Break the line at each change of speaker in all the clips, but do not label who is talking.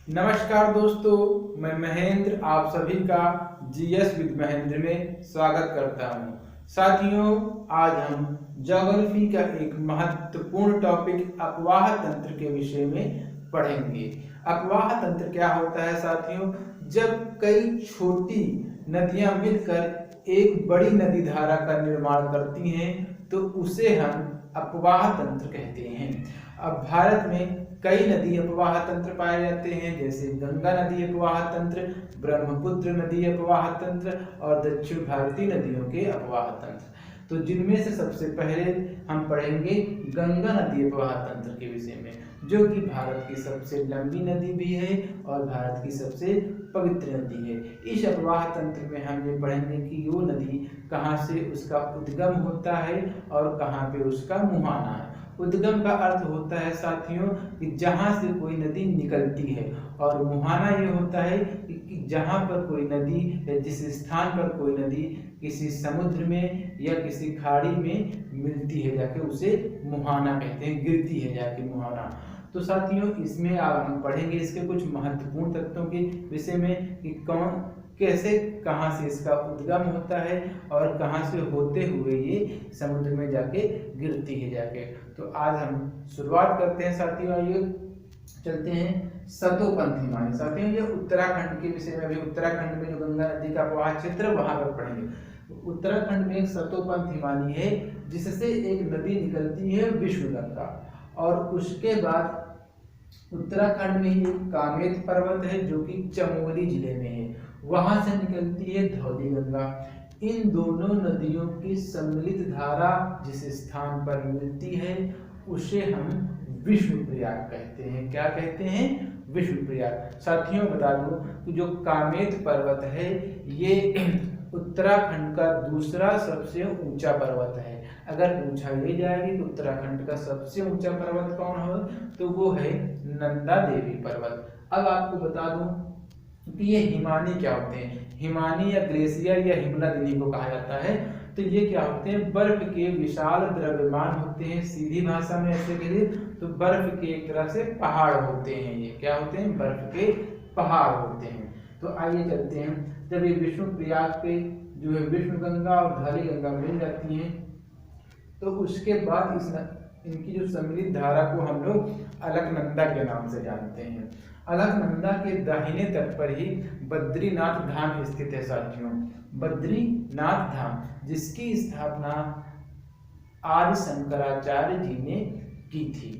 नमस्कार दोस्तों, मैं महेंद्र आप सभी का जीएस विद महेंद्र में स्वागत करता हूं। साथियों, आज हम ज्योग्राफी का एक महत्वपूर्ण टॉपिक अपवाह तंत्र के विषय में पढ़ेंगे। अपवाह तंत्र क्या होता है साथियों? जब कई छोटी नदियां मिलकर एक बड़ी नदी धारा का निर्माण करती हैं तो उसे हम अपवाह तंत्र कहते हैं। अब भारत में कई नदी अपवाह तंत्र पाए जाते हैं, जैसे गंगा नदी अपवाह तंत्र, ब्रह्मपुत्र नदी अपवाह तंत्र और दक्षिण भारतीय नदियों के अपवाह तंत्र। तो जिनमें से सबसे पहले हम पढ़ेंगे गंगा नदी अपवाह तंत्र के विषय में, जो कि भारत की सबसे लंबी नदी भी है और भारत की सबसे पवित्र नदी है। इस अपवाह तंत्र में हम ये पढ़ेंगे कि वो नदी कहाँ से उसका उद्गम होता है और कहाँ पे उसका मुहाना है। उद्गम का अर्थ होता है साथियों कि जहाँ से कोई नदी निकलती है, और मुहाना ये होता है कि जहाँ पर कोई नदी या जिस स्थान पर कोई नदी किसी समुद्र में या किसी खाड़ी में मिलती है जाके उसे मुहाना कहते हैं, गिरती है जाके मुहाना। तो साथियों, इसमें अब हम पढ़ेंगे इसके कुछ महत्वपूर्ण तत्वों के विषय में कि कौन कैसे कहाँ से इसका उद्गम होता है और कहाँ से होते हुए ये समुद्र में जाके गिरती है जाके। तो आज हम शुरुआत करते हैं साथियों। आइए चलते हैं सतोपंथ हिमानी। साथियों, ये उत्तराखंड के विषय में, अभी उत्तराखंड में जो गंगा नदी का प्रवाह क्षेत्र है वहां पर पढ़ेंगे। उत्तराखंड में एक सतोपंथ हिमानी है जिससे एक नदी निकलती है विष्णुगंगा, और उसके बाद उत्तराखंड में ही एक कामेत पर्वत है जो कि चमोली जिले में है, वहां से निकलती है धौली गंगा। इन दोनों नदियों की सम्मिलित धारा जिस स्थान पर मिलती है उसे हम विष्णुप्रयाग कहते हैं। क्या कहते हैं? विष्णुप्रयाग। साथियों, बता दूं कि जो कामेत पर्वत है ये उत्तराखंड का दूसरा सबसे ऊंचा पर्वत है। अगर पूछा ये जाएगी तो उत्तराखंड का सबसे ऊंचा पर्वत कौन है, तो वो है नंदा देवी पर्वत। अब आपको बता दूं कि ये हिमानी क्या होते हैं। हिमानी या ग्लेशियर या हिमनद इन्हीं को कहा जाता है। तो ये क्या होते हैं? बर्फ के विशाल द्रव्यमान होते हैं। सीधी भाषा में ऐसे कहिए तो बर्फ के एक तरह से पहाड़ होते हैं। ये क्या होते हैं? बर्फ के पहाड़ होते हैं। तो आइए चलते हैं, जब ये विष्णुप्रयाग पे जो है विष्णुगंगा और धौली गंगा मिल जाती हैं तो उसके बाद इनकी जो सम्मिलित धारा को हम लोग अलकनंदा के नाम से जानते हैं। अलकनंदा के दाहिने तट पर ही बद्रीनाथ धाम स्थित है साथियों। बद्रीनाथ धाम जिसकी स्थापना आदि शंकराचार्य जी ने की थी।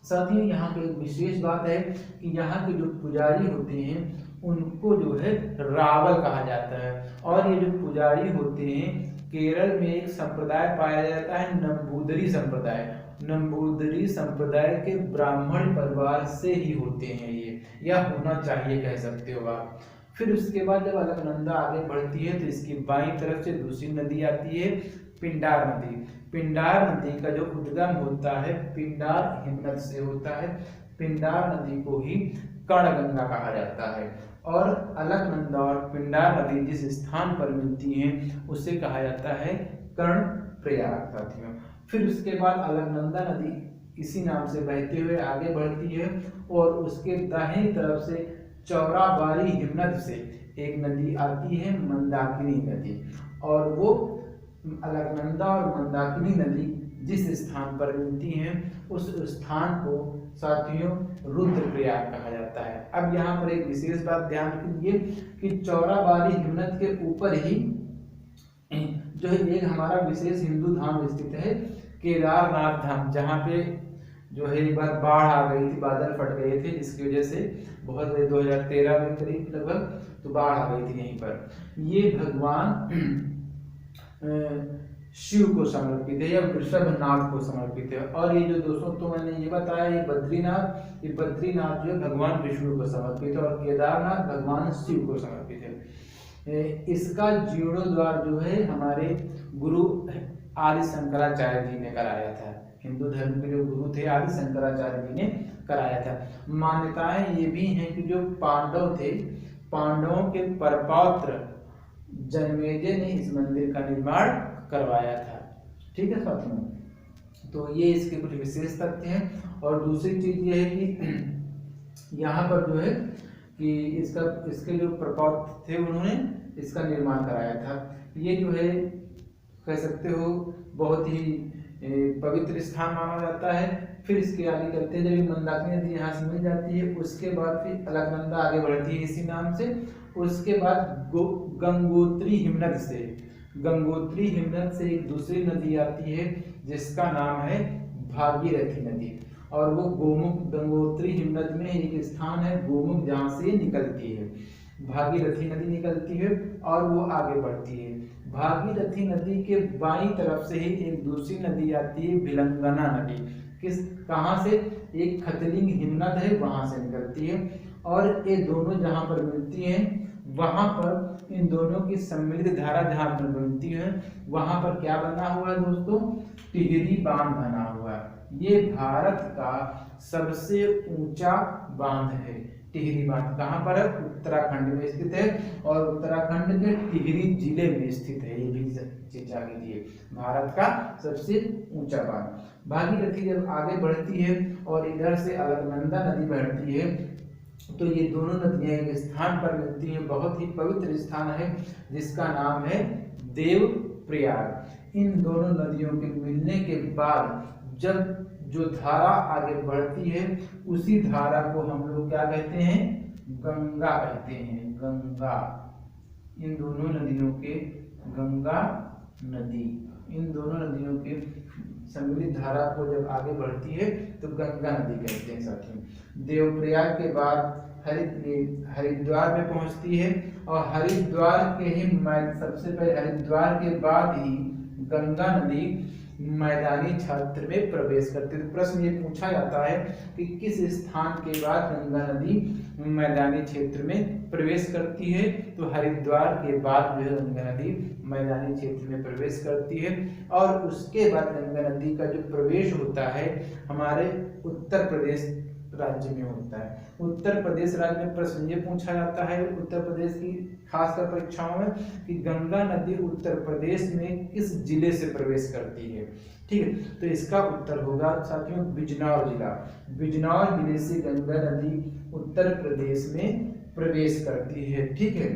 साथियों, यहाँ पे एक विशेष बात है कि यहाँ के जो पुजारी होते हैं उनको जो है रावल कहा जाता है, और ये जो पुजारी होते हैं केरल में एक संप्रदाय पाया जाता है नंबूदरी संप्रदाय। नंबूदरी संप्रदाय के ब्राह्मण परिवार से ही होते हैं ये, या होना चाहिए कह सकते हो आप। फिर उसके बाद जब अलकनंदा आगे बढ़ती है तो इसकी बाईं तरफ से दूसरी नदी आती है पिंडार नदी। पिंडार नदी का जो उद्गम होता है पिंडार हिमनद से होता है। पिंडार नदी को ही कर्णगंगा कहा जाता है, और अलकनंदा और पिंडार नदी जिस स्थान पर मिलती हैं उसे कहा जाता है कर्णप्रयाग साथियों। फिर उसके बाद अलकनंदा नदी इसी नाम से बहते हुए आगे बढ़ती है, और उसके दाहिनी तरफ से चौराबाड़ी हिमनद से एक नदी आती है मंदाकिनी नदी, और वो अलकनंदा और मंदाकिनी नदी जिस स्थान पर मिलती हैं उस स्थान को साथियों रुद्रप्रयाग कहा जाता है। अब यहाँ पर एक विशेष बात ध्यान रखिए कि चौराबाड़ी हिमनद के ऊपर ही जो है एक हमारा विशेष हिंदू धाम स्थित है केदारनाथ धाम, जहाँ पे जो है एक बार बाढ़ आ गई थी, बादल फट गए थे, जिसकी वजह से बहुत 2013 में करीब लगभग तो बाढ़ आ गई थी यहीं पर। ये भगवान शिव को समर्पित है या वृषभनाथ को समर्पित है। और ये जो दोस्तों तो मैंने ये बताया ये बद्रीनाथ जो है भगवान विष्णु को समर्पित है, और केदारनाथ भगवान शिव को समर्पित है। इसका जीर्णोद्वार जो है हमारे गुरु आदि शंकराचार्य जी ने कराया था। हिंदू धर्म के जो गुरु थे आदि शंकराचार्य जी ने कराया था। मान्यताएं ये भी हैं कि जो पांडव थे, पांडवों के परपौत्र जन्मेजय ने इस मंदिर का निर्माण करवाया था। ठीक है साथियों, तो ये इसके कुछ विशेष तथ्य हैं। और दूसरी चीज ये है कि यहाँ पर जो है कि इसके जो प्रपौत्र थे उन्होंने इसका निर्माण कराया था। ये जो है कह सकते हो बहुत ही पवित्र स्थान माना जाता है। फिर इसके आगे चलते हैं, जब मंदाकिनी नदी यहाँ से मिल जाती है उसके बाद फिर अलकनंदा आगे बढ़ती है इसी नाम से। उसके बाद गंगोत्री हिमनद से एक दूसरी नदी आती है जिसका नाम है भागीरथी नदी, और वो गोमुख गंगोत्री हिमनद में एक स्थान है गोमुख जहाँ से निकलती है, भागीरथी नदी निकलती है और वो आगे बढ़ती है। भागीरथी नदी के बाईं तरफ से ही एक दूसरी नदी आती है भिलंगना नदी, कहाँ से, एक खतलिंग हिमनद है वहां से निकलती है, और ये दोनों जहाँ पर मिलती हैं वहां पर इन दोनों की सम्मिलित धारा जहाँ पर मिलती है वहां पर क्या बना हुआ है दोस्तों, टिहरी बांध बना हुआ है। ये भारत का सबसे ऊंचा बांध है। टिहरी बांध कहाँ पर है, उत्तराखंड में स्थित है, और उत्तराखंड के टिहरी जिले में स्थित है। ये भी चीज जान लीजिए, भारत का सबसे ऊंचा बांध। भागीरथी जब आगे बढ़ती है और इधर से अलकनंदा नदी बढ़ती है तो ये दोनों नदियां एक स्थान पर मिलती हैं, बहुत ही पवित्र स्थान है जिसका नाम है देवप्रयाग। इन दोनों नदियों के मिलने के बाद जब जो धारा आगे बढ़ती है उसी धारा को हम लोग क्या कहते हैं, गंगा कहते हैं, गंगा। इन दोनों नदियों के गंगा नदी, इन दोनों नदियों के सम्मिलित धारा को जब आगे बढ़ती है तो गंगा नदी कहते हैं साथियों। देवप्रयाग के बाद हरिद्वार में पहुंचती है, और हरिद्वार के ही सबसे पहले हरिद्वार के बाद ही गंगा नदी मैदानी क्षेत्र में प्रवेश करती है। तो प्रश्न ये पूछा जाता है कि किस स्थान के बाद गंगा नदी मैदानी क्षेत्र में प्रवेश करती है, तो हरिद्वार के बाद जो है गंगा नदी मैदानी क्षेत्र में प्रवेश करती है। और उसके बाद गंगा नदी का जो प्रवेश होता है हमारे उत्तर प्रदेश राज्य में होता है। उत्तर प्रदेश राज्य में प्रश्न ये पूछा जाता है उत्तर प्रदेश की खासकर परीक्षाओं में कि गंगा नदी उत्तर प्रदेश में किस जिले से प्रवेश करती है। ठीक है, तो इसका उत्तर होगा साथियों बिजनौर जिला। बिजनौर जिले से गंगा नदी उत्तर प्रदेश में प्रवेश करती है। ठीक है,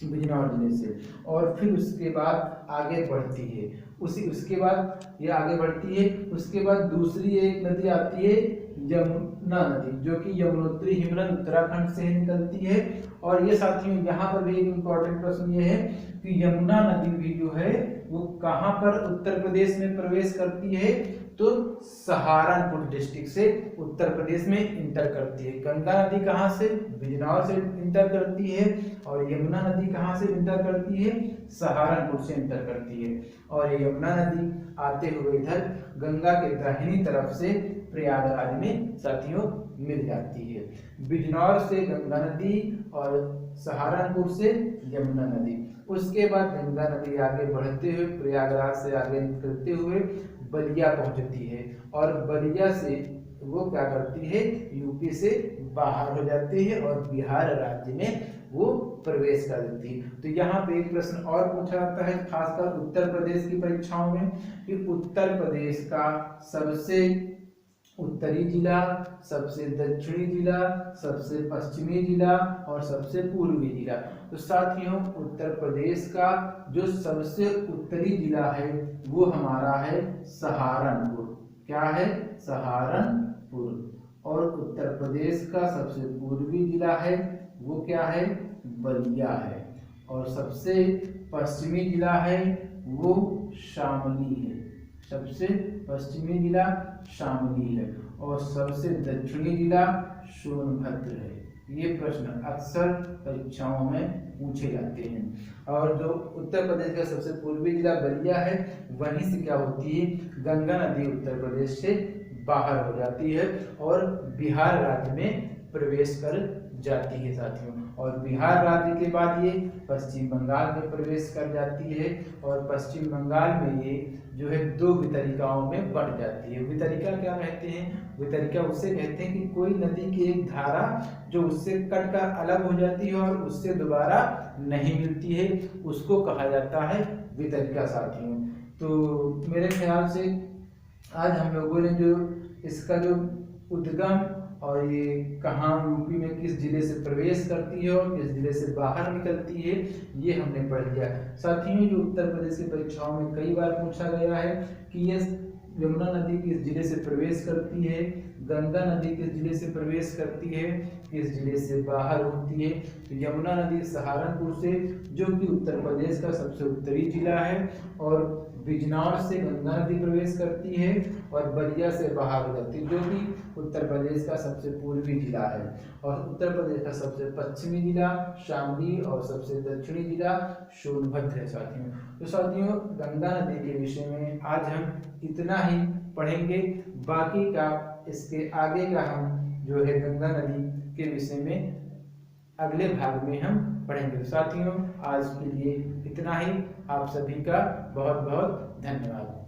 बिजनौर जिले से, और फिर उसके बाद आगे बढ़ती है। उसके बाद ये आगे बढ़ती है, उसके बाद दूसरी एक नदी आती है यमुना नदी, जो कि यमुनोत्री हिमनद उत्तराखंड से निकलती है। और ये साथियों यहाँ पर भी एक इम्पोर्टेंट प्रश्न ये है कि यमुना नदी भी जो है वो कहाँ पर उत्तर प्रदेश में प्रवेश करती है, तो सहारनपुर डिस्ट्रिक्ट से उत्तर प्रदेश में इंटर करती है। गंगा नदी कहाँ से, बिजनौर से इंटर करती है, और यमुना नदी कहाँ से इंटर करती है, सहारनपुर से इंटर करती है। और यमुना नदी आते हुए इधर गंगा के दाहिनी तरफ से प्रयागराज में साथियों मिल जाती है। बिजनौर से गंगा नदी और सहारनपुर से यमुना नदी। उसके बाद गंगा नदी आगे बढ़ते हुए प्रयागराज से आगे निकलते हुए बलिया पहुंचती है, और बलिया से वो क्या करती है, यूपी से बाहर हो जाती है और बिहार राज्य में वो प्रवेश कर देती है। तो यहाँ पे एक प्रश्न और पूछा जाता है खासकर उत्तर प्रदेश की परीक्षाओं में कि उत्तर प्रदेश का सबसे उत्तरी जिला, सबसे दक्षिणी जिला, सबसे पश्चिमी जिला और सबसे पूर्वी जिला। तो साथियों उत्तर प्रदेश का जो सबसे उत्तरी जिला है वो हमारा है सहारनपुर। क्या है, सहारनपुर। और उत्तर प्रदेश का सबसे पूर्वी जिला है वो क्या है, बलिया है। और सबसे पश्चिमी जिला है वो शामली है, सबसे पश्चिमी जिला शामली है। और सबसे दक्षिणी जिला सोनभद्र है। ये प्रश्न अक्सर परीक्षाओं में पूछे जाते हैं। और जो उत्तर प्रदेश का सबसे पूर्वी जिला बलिया है वहीं से क्या होती है, गंगा नदी उत्तर प्रदेश से बाहर हो जाती है और बिहार राज्य में प्रवेश कर जाती है साथियों। और बिहार राज्य के बाद ये पश्चिम बंगाल में प्रवेश कर जाती है, और पश्चिम बंगाल में ये जो है दो वितरिकाओं में बढ़ जाती है। वितरिका क्या कहते हैं, वितरिका उससे कहते हैं कि कोई नदी की एक धारा जो उससे कटकर अलग हो जाती है और उससे दोबारा नहीं मिलती है, उसको कहा जाता है वितरिका साथियों। तो मेरे ख्याल से आज हम लोगों ने जो इसका जो उद्गम और ये कहाँ यूपी में किस जिले से प्रवेश करती है और किस जिले से बाहर निकलती है, ये हमने पढ़ लिया। साथियों, जो उत्तर प्रदेश की परीक्षाओं में कई बार पूछा गया है कि ये यमुना नदी किस जिले से प्रवेश करती है, गंगा नदी किस जिले से प्रवेश करती है, किस जिले से बाहर होती है। तो यमुना नदी सहारनपुर से, जो कि उत्तर प्रदेश का सबसे उत्तरी जिला है, और बिजनौर से गंगा नदी प्रवेश करती है, और बलिया से बाहर हो जाती है, जो कि उत्तर प्रदेश का सबसे पूर्वी जिला है। और उत्तर प्रदेश का सबसे पश्चिमी जिला शामली और सबसे दक्षिणी जिला सोनभद्र है साथियों। तो साथियों, गंगा नदी के विषय में आज हम इतना ही पढ़ेंगे। बाकी का इसके आगे का हम जो है गंगा नदी के विषय में अगले भाग में हम पढ़ेंगे। साथियों, आज के लिए इतना ही। आप सभी का बहुत बहुत धन्यवाद।